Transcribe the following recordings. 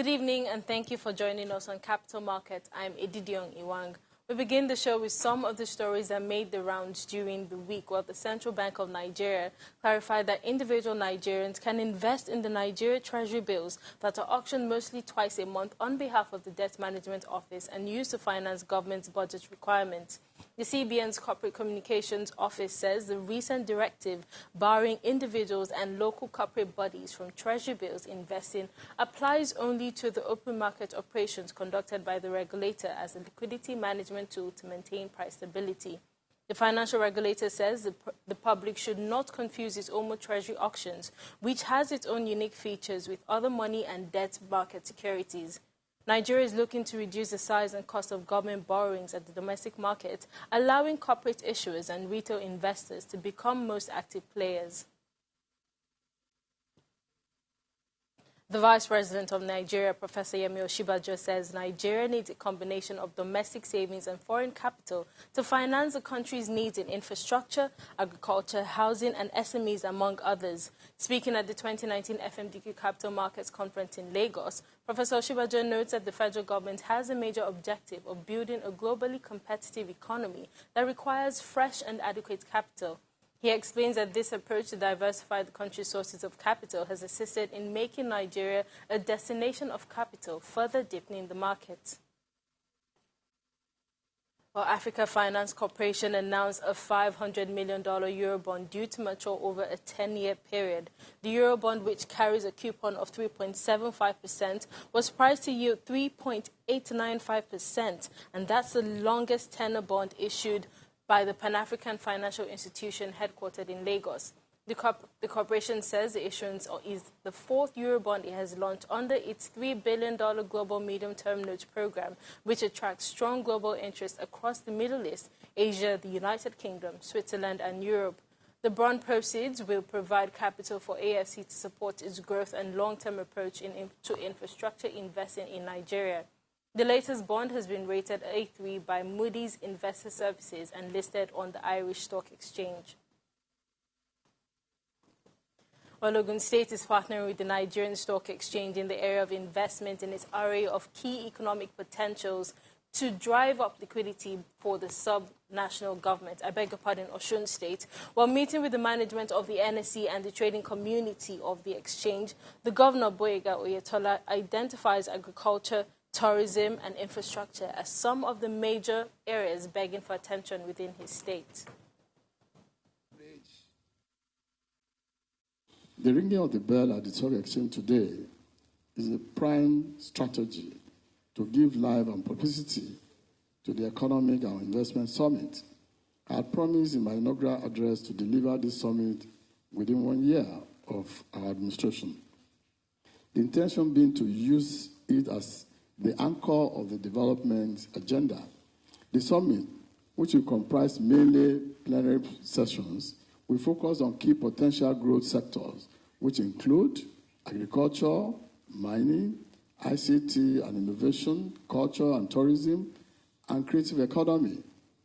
Good evening and thank you for joining us on Capital Market. I'm Edidiong Iwang. We begin the show with some of the stories that made the rounds during the week, while the Central Bank of Nigeria clarified that individual Nigerians can invest in the Nigeria Treasury bills that are auctioned mostly twice a month on behalf of the Debt Management Office and used to finance government's budget requirements. The CBN's Corporate Communications Office says the recent directive barring individuals and local corporate bodies from Treasury bills investing applies only to the open market operations conducted by the regulator as a liquidity management tool to maintain price stability. The financial regulator says the public should not confuse its OMO Treasury auctions, which has its own unique features, with other money and debt market securities. Nigeria is looking to reduce the size and cost of government borrowings at the domestic market, allowing corporate issuers and retail investors to become most active players. The Vice President of Nigeria, Professor Yemi Osinbajo, says Nigeria needs a combination of domestic savings and foreign capital to finance the country's needs in infrastructure, agriculture, housing, and SMEs, among others. Speaking at the 2019 FMDQ Capital Markets Conference in Lagos, Professor Osinbajo notes that the federal government has a major objective of building a globally competitive economy that requires fresh and adequate capital. He explains that this approach to diversify the country's sources of capital has assisted in making Nigeria a destination of capital, further deepening the market. Well, Africa Finance Corporation announced a $500 million Eurobond due to mature over a 10-year period. The Eurobond, which carries a coupon of 3.75%, was priced to yield 3.895%, and that's the longest tenor bond issued by the Pan-African financial institution headquartered in Lagos. The corporation says the issuance is the fourth Eurobond it has launched under its $3 billion global medium-term notes program, which attracts strong global interest across the Middle East, Asia, the United Kingdom, Switzerland, and Europe. The bond proceeds will provide capital for AFC to support its growth and long-term approach to infrastructure investing in Nigeria. The latest bond has been rated A3 by Moody's Investor Services and listed on the Irish Stock Exchange. Well, Ogun State is partnering with the Nigerian Stock Exchange in the area of investment in its array of key economic potentials to drive up liquidity for the sub-national government, Osun State. While meeting with the management of the NSE and the trading community of the exchange, the governor, Boyega Oyetola, identifies agriculture, tourism, and infrastructure as some of the major areas begging for attention within his state. The ringing of the bell at the Stock Exchange today is a prime strategy to give life and publicity to the Economic and Investment Summit. I had promised in my inaugural address to deliver this summit within 1 year of our administration. The intention being to use it as the anchor of the development agenda. The summit, which will comprise mainly plenary sessions, will focus on key potential growth sectors, which include agriculture, mining, ICT and innovation, culture and tourism, and creative economy,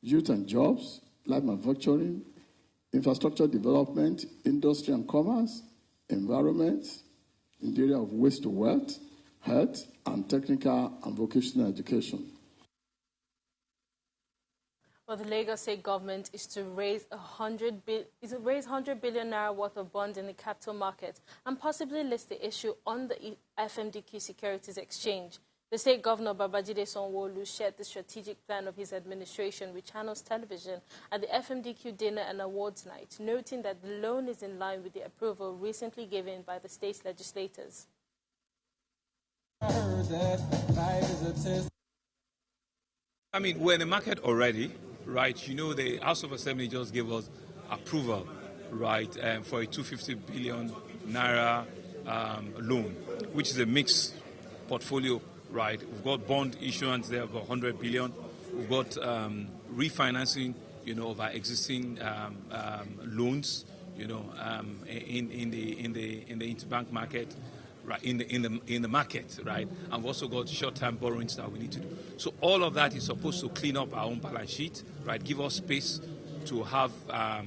youth and jobs, light manufacturing, infrastructure development, industry and commerce, environment, in the area of waste to wealth, health, and technical and vocational education. Well, the Lagos State government is to raise 100 billion naira worth of bonds in the capital market and possibly list the issue on the FMDQ Securities Exchange. The state governor, Babajide Sanwo-Olu, shared the strategic plan of his administration with Channels Television at the FMDQ Dinner and Awards Night, noting that the loan is in line with the approval recently given by the state's legislators. I mean, we're in the market already, right? You know, the House of Assembly just gave us approval, right, for a 250 billion naira loan, which is a mixed portfolio, right? We've got bond issuance there of 100 billion. We've got refinancing, you know, of our existing loans, you know, in the interbank market. Right, in the market, right? And we've also got short-term borrowings that we need to do. So all of that is supposed to clean up our own balance sheet, right? Give us space to have a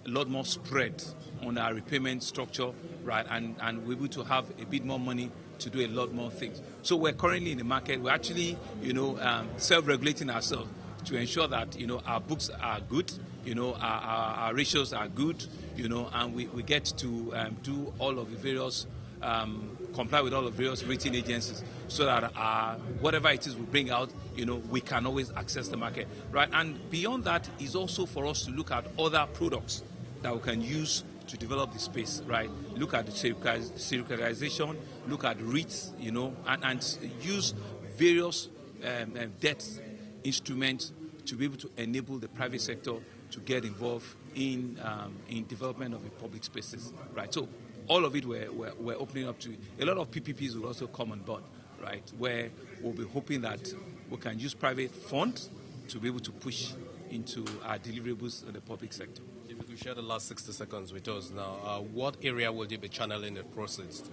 lot more spread on our repayment structure, right? And we're able to have a bit more money to do a lot more things. So we're currently in the market. We're actually, self-regulating ourselves to ensure that, our books are good, our ratios are good, and we get to do all of the various, comply with all of the various rating agencies so that whatever it is we bring out, we can always access the market, right? And beyond that is also for us to look at other products that we can use to develop the space, right? Look at the securitization, look at REITs, and use various debt instruments to be able to enable the private sector to get involved in development of the public spaces, right? So all of it we're opening up to. A lot of PPPs will also come on board, right? Where we'll be hoping that we can use private funds to be able to push into our deliverables in the public sector. If you could share the last 60 seconds with us now, what area will you be channeling the proceeds to?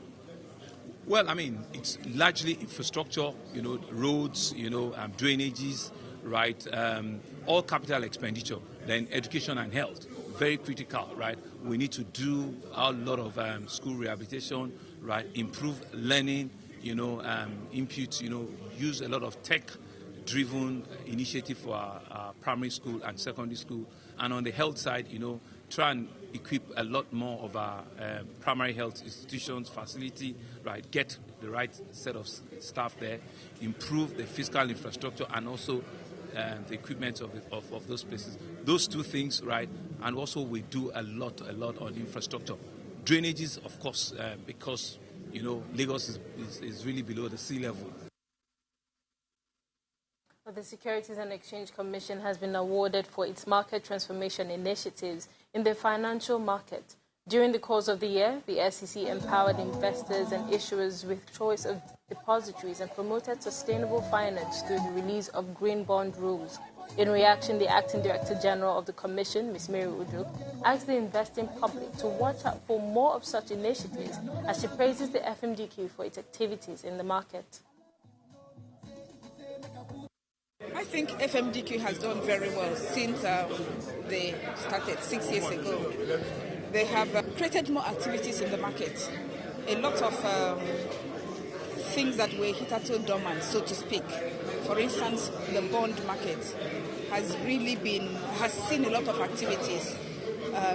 Well, it's largely infrastructure, roads, drainages, right? All capital expenditure, then education and health, very critical, right? We need to do a lot of school rehabilitation, right? Improve learning, input, use a lot of tech-driven initiative for our primary school and secondary school. And on the health side, try and equip a lot more of our primary health institutions, facility, right? Get the right set of staff there, improve the fiscal infrastructure and also the equipment of those places. Those two things, right? And also we do a lot on infrastructure. Drainages, of course, because, Lagos is really below the sea level. The Securities and Exchange Commission has been awarded for its market transformation initiatives in the financial market. During the course of the year, the SEC empowered investors and issuers with choice of depositories and promoted sustainable finance through the release of green bond rules. In reaction, the Acting Director General of the Commission, Ms. Mary Uju, asked the investing public to watch out for more of such initiatives as she praises the FMDQ for its activities in the market. I think FMDQ has done very well since they started 6 years ago. They have created more activities in the market. A lot of things that were hitherto dormant, so to speak. For instance, the bond market has seen a lot of activities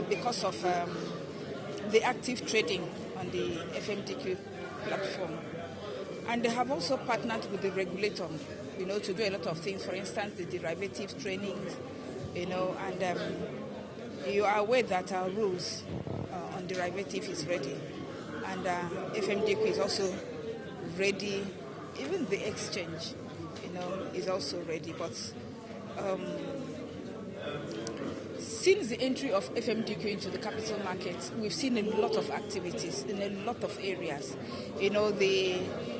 because of the active trading on the FMDQ platform. And they have also partnered with the regulator, to do a lot of things. For instance, the derivative training, and you are aware that our rules on derivative is ready. And FMDQ is also ready. Even the exchange, is also ready. But since the entry of FMDQ into the capital markets, we've seen a lot of activities in a lot of areas.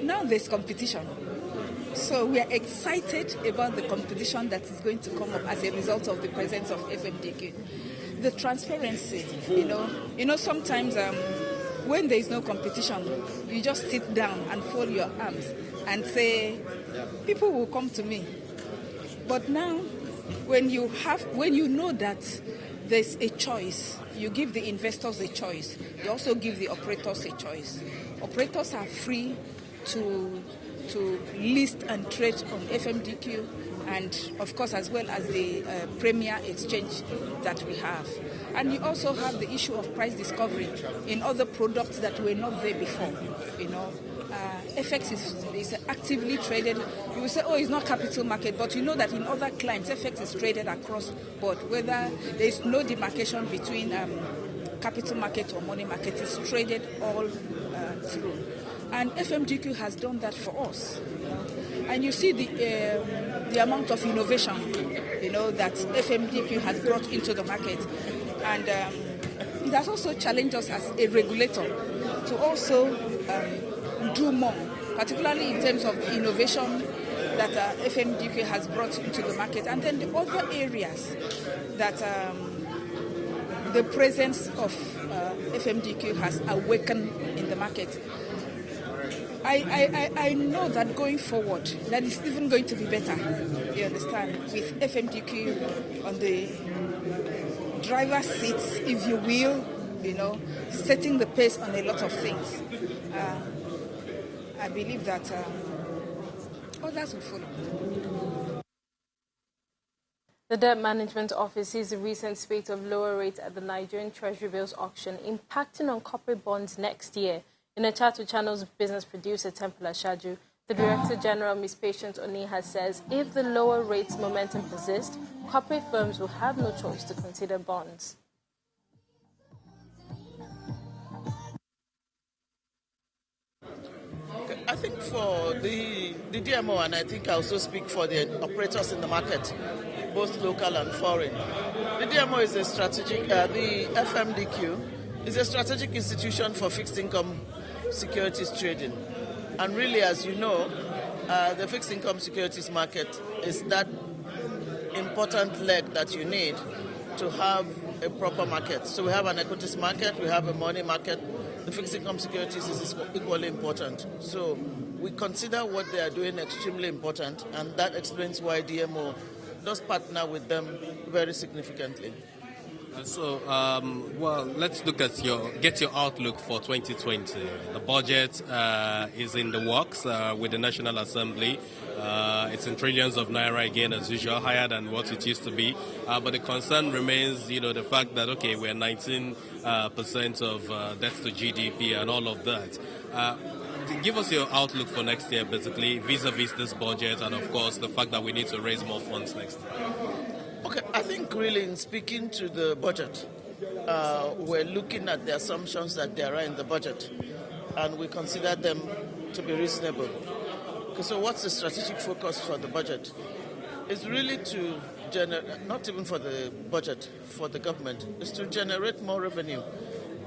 Now there's competition. So we are excited about the competition that is going to come up as a result of the presence of FMDQ. The transparency, sometimes when there is no competition, you just sit down and fold your arms and say, people will come to me. But now, when you know that there's a choice, you give the investors a choice. You also give the operators a choice. Operators are free to list and trade on FMDQ, and of course as well as the premier exchange that we have. And you also have the issue of price discovery in other products that were not there before. FX is actively traded. You will say, it's not capital market, but you know that in other clients, FX is traded across board, whether there is no demarcation between capital market or money market, it's traded all through. And FMDQ has done that for us. And you see the amount of innovation, that FMDQ has brought into the market. And it has also challenged us as a regulator to also do more, particularly in terms of innovation that FMDQ has brought into the market. And then the other areas that the presence of FMDQ has awakened in the market. I know that going forward, that is even going to be better, you understand, with FMDQ on the driver's seats, if you will, setting the pace on a lot of things. I believe that others will follow. The Debt Management Office sees the recent spate of lower rates at the Nigerian Treasury bills auction impacting on corporate bonds next year. In a chat with Channel's business producer, Temple Ashaju, the Director General, Ms. Patience Oniha, says if the lower rates momentum persists, corporate firms will have no choice to consider bonds. I think for the DMO, and I think I also speak for the operators in the market, both local and foreign. The DMO is a strategic, the FMDQ is a strategic institution for fixed income securities trading. And really, as you know, the fixed income securities market is that important leg that you need to have a proper market. So we have an equities market, we have a money market. The fixed income securities is equally important. So we consider what they are doing extremely important, and that explains why DMO does partner with them very significantly. Well, let's look at get your outlook for 2020. The budget is in the works with the National Assembly. It's in trillions of naira again, as usual, higher than what it used to be. But the concern remains, the fact that, okay, we're 19% of debt to GDP and all of that. Give us your outlook for next year, basically, vis-a-vis this budget and, of course, the fact that we need to raise more funds next year. Okay, I think really in speaking to the budget, we're looking at the assumptions that there are in the budget, and we consider them to be reasonable. Okay, so what's the strategic focus for the budget? It's really to generate, not even for the budget, for the government, is to generate more revenue.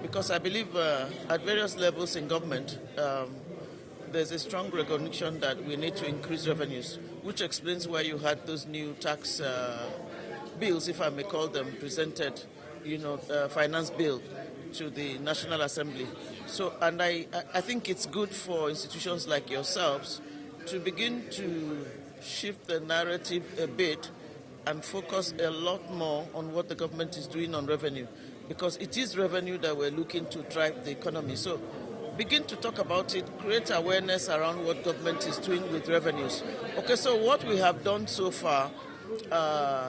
Because I believe at various levels in government, there's a strong recognition that we need to increase revenues, which explains why you had those new tax bills, if I may call them, presented, finance bill to the National Assembly. So, and I think it's good for institutions like yourselves to begin to shift the narrative a bit and focus a lot more on what the government is doing on revenue, because it is revenue that we're looking to drive the economy. So begin to talk about it, create awareness around what government is doing with revenues. Okay, so what we have done so far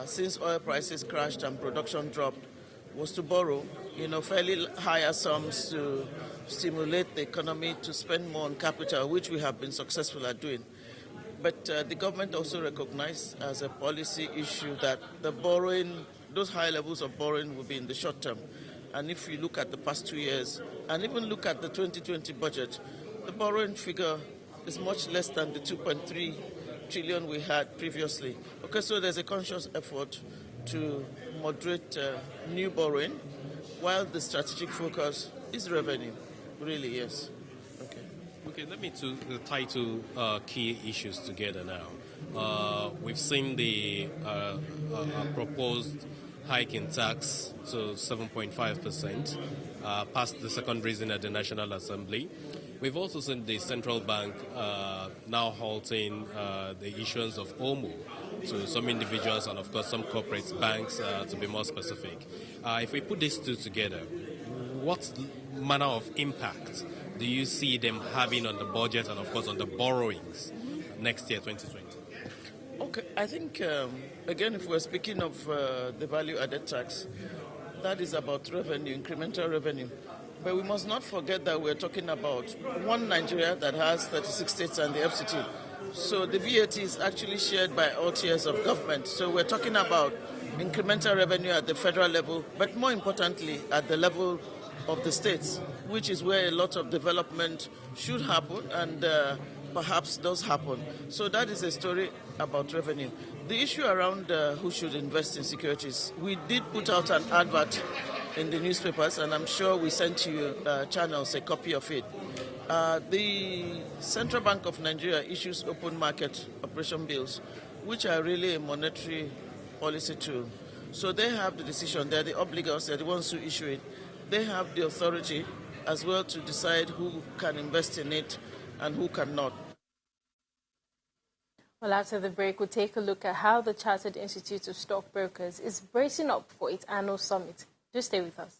since oil prices crashed and production dropped was to borrow, fairly higher sums to stimulate the economy, to spend more on capital, which we have been successful at doing. But the government also recognized as a policy issue that the borrowing, those high levels of borrowing will be in the short term. And if you look at the past 2 years, and even look at the 2020 budget, the borrowing figure is much less than the 2.3 trillion we had previously. Okay, so there's a conscious effort to moderate new borrowing, while the strategic focus is revenue. Really, yes. Okay, let me tie two key issues together now. We've seen the proposed hike in tax to 7.5%, passed the second reading at the National Assembly. We've also seen the central bank now halting the issuance of OMO to some individuals and, of course, some corporate banks, to be more specific. If we put these two together, what manner of impact do you see them having on the budget and, of course, on the borrowings next year, 2020? Okay, I think, again, if we're speaking of the value-added tax, that is about revenue, incremental revenue. But we must not forget that we're talking about one Nigeria that has 36 states and the FCT. So the VAT is actually shared by all tiers of government. So we're talking about incremental revenue at the federal level, but more importantly, at the level of the states, which is where a lot of development should happen and perhaps does happen. So that is a story about revenue. The issue around who should invest in securities, we did put out an advert in the newspapers, and I'm sure we sent to you channels a copy of it. The Central Bank of Nigeria issues open market operation bills, which are really a monetary policy tool. So they have the decision, they're the obligors, they're the ones who issue it. They have the authority as well to decide who can invest in it and who cannot. Well, after the break, we'll take a look at how the Chartered Institute of Stockbrokers is bracing up for its annual summit. Just stay with us.